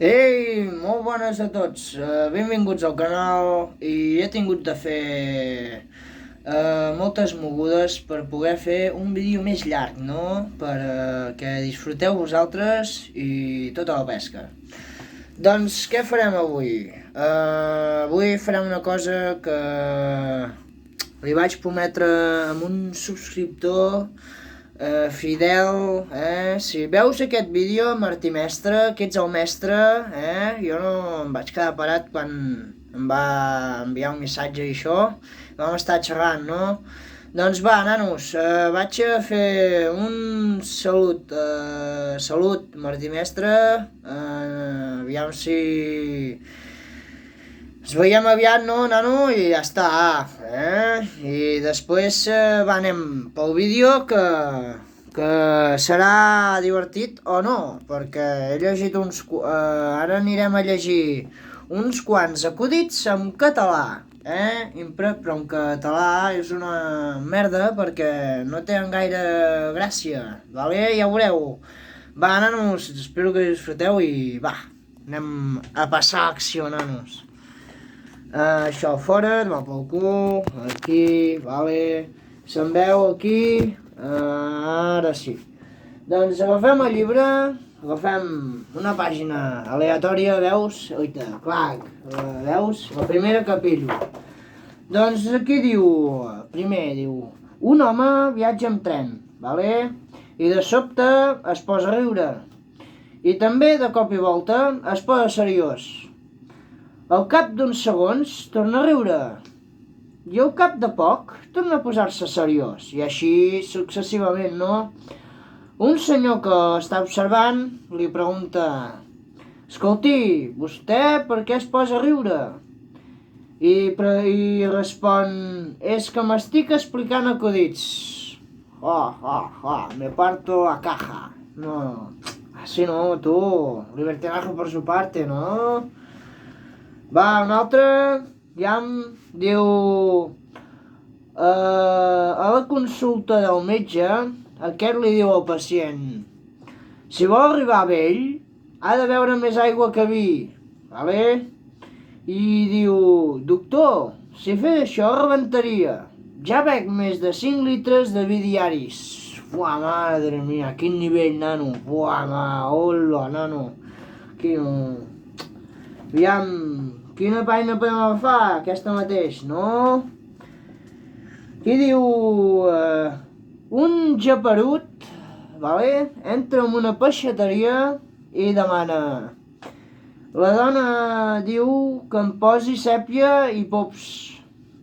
Ei, molt bones a tots, benvinguts al canal i he tingut de fer moltes mogudes per poder fer un vídeo més llarg, no? Per que disfruteu vosaltres i tota la pesca. Doncs què farem avui? Avui farem una cosa que li vaig prometre a un subscriptor fidel, si veus aquest vídeo, Martí Mestre, que ets el mestre, jo no em vaig quedar parat quan em va enviar un missatge i això, vam estar xerrant, no? Doncs va, nanos, vaig a fer un salut, salut Martí Mestre, aviam si ens veiem aviat, no, nano? I ja està, I després anem pel vídeo que serà divertit o no, perquè he llegit ara anirem a llegir uns quants acudits en català, però en català és una merda perquè no tenen gaire gràcia, vale? Ja ho veureu. Va, nanos, espero que disfruteu i va, anem a passar a acció, nanos. Això fora, va pel cul, aquí, vale, se'n veu aquí, ara sí. Doncs agafem el llibre, agafem una pàgina aleatòria, veus? Oita, clac, veus? La primera que pillo. Doncs aquí diu, primer diu, un home viatja amb tren, vale? I de sobte es posa a riure. I també de cop i volta es posa seriós. Al cap d'uns segons torna a riure i al cap de poc torna a posar-se seriós i així successivament, no? Un senyor que està observant li pregunta: «Escolti, vostè per què es posa a riure?» I respon: «És que m'estic explicant acudits. Me parto la caja». No, así no, tu, libertinaje por su parte, no? Va, un altre, ja em diu, a la consulta del metge, aquest li diu al pacient: «Si vol arribar a vell, ha de beure més aigua que vi, vale?» I diu: «Doctor, si fes això rebentaria. Ja bec més de 5 litres de vi diaris». Fuà, madre mia, quin nivell, nano. Fuà, hola, nano. Aviam, quina pàgina podem agafar? Aquesta mateix, no? Aquí diu, un geperut, vale, entra en una peixateria i demana: «La dona diu que em posi sèpia i pops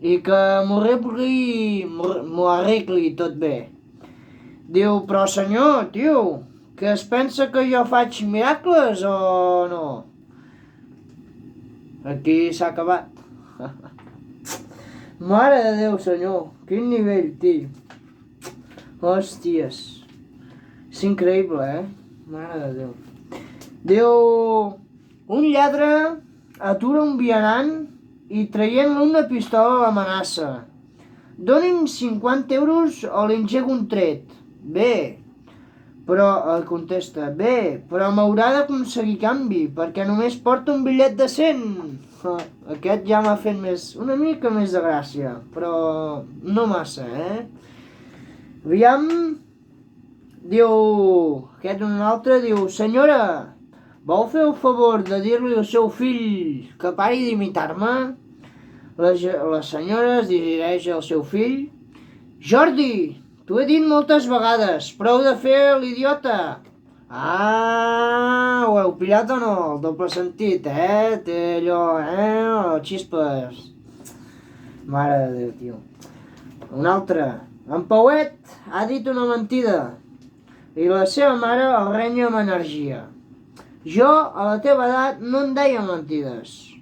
i que m'ho arregli tot bé». Diu: «Però senyor, tio, que es pensa que jo faig miracles o no?» Aquí s'ha acabat. Mare de Déu, senyor, quin nivell, tio. Hòsties. És increïble, Mare de Déu. Diu: un lladre atura un vianant i traient-li una pistola l'amenaça: «Doni'm 50 euros o li engego un tret». «Bé», però contesta: «Bé, però m'haurà d'aconseguir canvi, perquè només porta un bitllet de 100. Aquest ja m'ha fet una mica més de gràcia, però no massa, Aviam, diu, aquest un altre, diu: «Senyora, vol fer el favor de dir-li al seu fill que pari d'imitar-me?» La senyora es dirigeix al seu fill: «Jordi, t'ho he dit moltes vegades, prou de fer l'idiota». Ho heu pillat o no? El doble sentit, Té allò, xispes. Mare de Déu, tio. Un altre. En Pauet ha dit una mentida i la seva mare el renya amb energia. Jo, a la teva edat, no en deia mentides.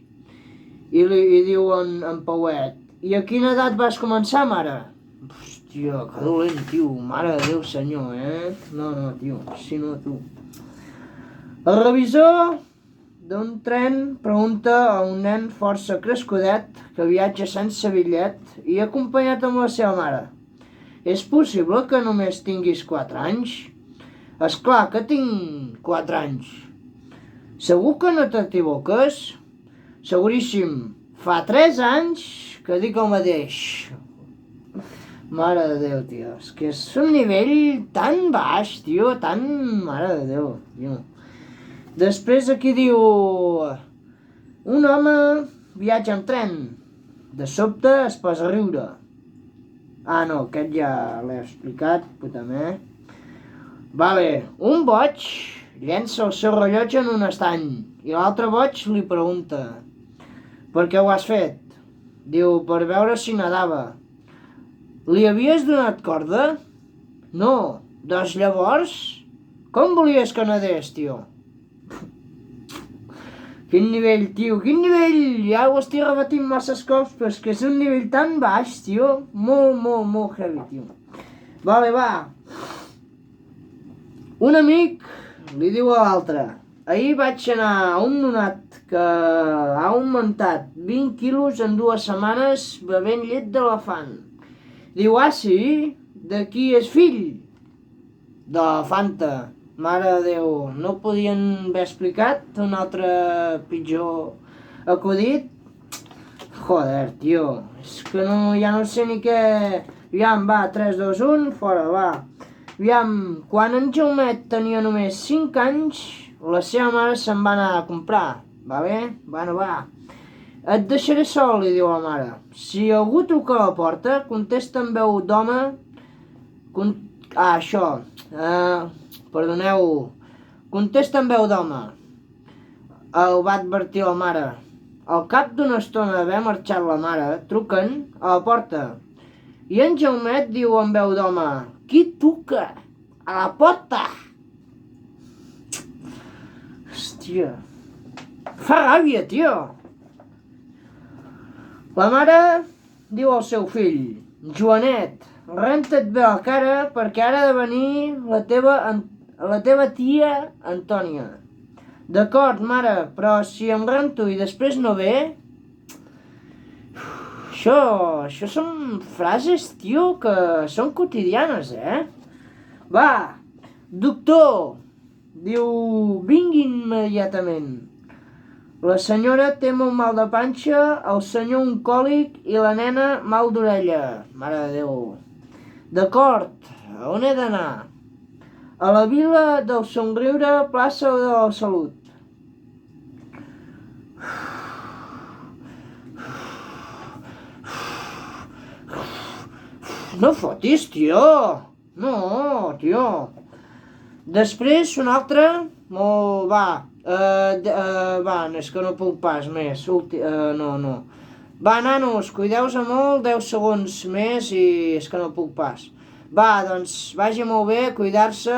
I diu en Pauet: «I a quina edat vas començar, mare?» Hòstia, que dolent, tio. Mare de Déu, senyor, No, tio, si no, tu. El revisor d'un tren pregunta a un nen força crescudet que viatja sense bitllet i acompanyat amb la seva mare: «És possible que només tinguis 4 anys?» «Esclar que tinc 4 anys». Segur que no t'equivoques? Seguríssim. Fa 3 anys que dic el mateix. Mare de Déu, tio. És que és un nivell tan baix, tio. Tan... Mare de Déu, tio. Després aquí diu... Un home viatja en tren. De sobte es posa a riure. Ah, no, aquest ja l'he explicat, puta me. Vale, un boig llença el seu rellotge en un estany i l'altre boig li pregunta: per què ho has fet? Diu: per veure si nedava. Li havies donat corda? No. Doncs llavors, com volies que nedés, tio? Quin nivell, tio, quin nivell! Ja ho estic repetint masses cops, però és que és un nivell tan baix, tio. Molt heavy, tio. Vale, va. Un amic li diu a l'altre: ahir vaig anar a un nonat que ha augmentat 20 quilos en 2 setmanes bevent llet d'elefant. Diu: ah, sí? De qui és fill? De l'elefanta. Mare de Déu, no podien haver explicat un altre pitjor acudit? Joder, tio, és que no, ja no sé ni què... Aviam, va, 3, 2, 1, fora, va. Aviam, quan en Jaumet tenia només 5 anys, la seva mare se'n va anar a comprar, va bé? Bueno, va. Et deixaré sol, li diu la mare. Si algú truca a la porta, contesta amb veu d'home... això. Perdoneu. Contesta amb veu d'home. El va advertir la mare. Al cap d'una estona d'haver marxat la mare, truquen a la porta. I en Jaumet diu amb veu d'home: qui truca? A la porta! Hòstia. Fa ràbia, tio. La mare diu al seu fill: Joanet, renta't bé la cara perquè ara ha de venir la teva tia Antònia. D'acord, mare, però si em rento i després no ve... Això són frases, tio, que són quotidianes, Va, doctor, diu, vingui immediatament. La senyora té molt mal de panxa, el senyor un còlic i la nena mal d'orella. Mare de Déu. D'acord, on he d'anar? A la Vila del Somriure, plaça de la Salut. No fotis, tio! No, tio. Després, un altre... Molt, va. Va, és que no puc pas més. No. Va, nanos, cuideu-se molt, 10 segons més i és que no puc pas. Va, doncs, vagi molt bé, cuidar-se.